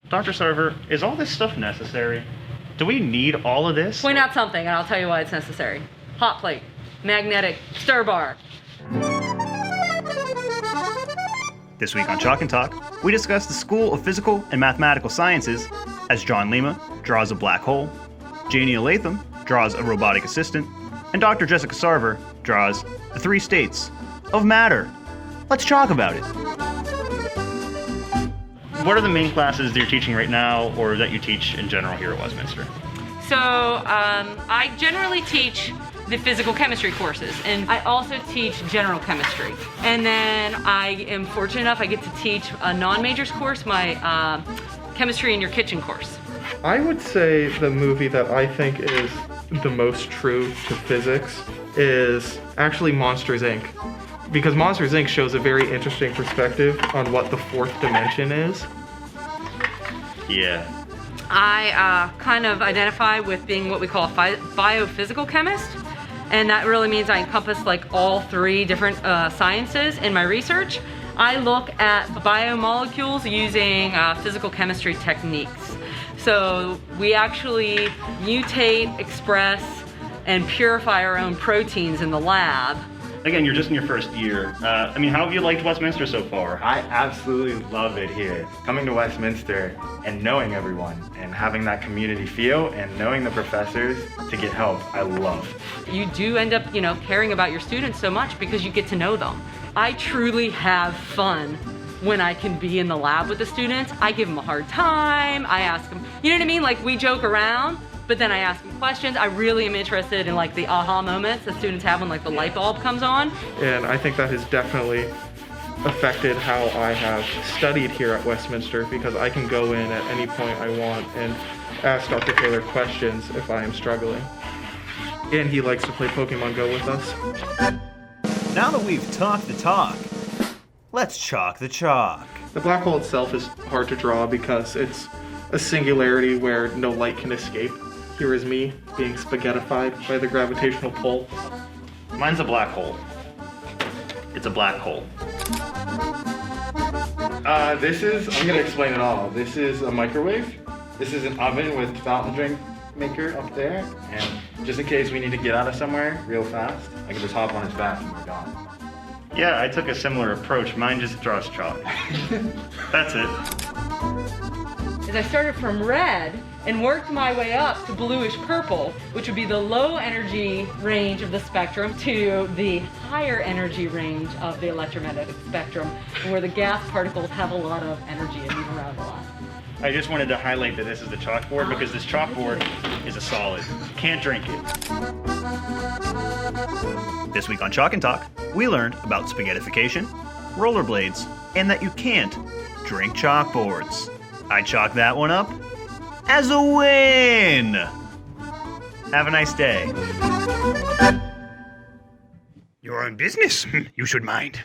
Dr. Sarver, is all this stuff necessary? Do we need all of this? Point out something and I'll tell you why it's necessary. Hot plate, magnetic, stir bar. This week on Chalk and Talk, we discuss the School of Physical and Mathematical Sciences as John Lima draws a black hole, Jayneil Latham draws a robotic assistant, and Dr. Jessica Sarver draws the three states of matter. Let's talk about it. What are the main classes that you're teaching right now, or that you teach in general here at Westminster? So I generally teach the physical chemistry courses, and I also teach general chemistry. And then I am fortunate enough I get to teach a non-majors course, my chemistry in your kitchen course. I would say the movie that I think is the most true to physics is actually Monsters, Inc. Because Monsters, Inc. shows a very interesting perspective on what the fourth dimension is. Yeah. I kind of identify with being what we call a biophysical chemist, and that really means I encompass like all three different sciences in my research. I look at biomolecules using physical chemistry techniques. So we actually mutate, express, and purify our own proteins in the lab. Again, you're just in your first year. How have you liked Westminster so far? I absolutely love it here. Coming to Westminster and knowing everyone and having that community feel and knowing the professors to get help, I love. You do end up, caring about your students so much because you get to know them. I truly have fun when I can be in the lab with the students. I give them a hard time. I ask them, you know what I mean? Like, we joke around, but then I ask them questions. I really am interested in like the aha moments that students have when like the light bulb comes on. And I think that has definitely affected how I have studied here at Westminster, because I can go in at any point I want and ask Dr. Taylor questions if I am struggling. And he likes to play Pokemon Go with us. Now that we've talked the talk, let's chalk the chalk. The black hole itself is hard to draw because it's a singularity where no light can escape. Here is me being spaghettified by the gravitational pull. Mine's a black hole. It's a black hole. I'm gonna explain it all. This is a microwave. This is an oven with fountain drink maker up there. And just in case we need to get out of somewhere real fast, I can just hop on his back and we're gone. Yeah, I took a similar approach. Mine just draws chalk. That's it. Is I started from red and worked my way up to bluish purple, which would be the low energy range of the spectrum, to the higher energy range of the electromagnetic spectrum, where the gas particles have a lot of energy and move around a lot. I just wanted to highlight that this is the chalkboard because this chalkboard is a solid. Can't drink it. This week on Chalk and Talk, we learned about spaghettification, rollerblades, and that you can't drink chalkboards. I chalk that one up as a win! Have a nice day. Your own business, you should mind.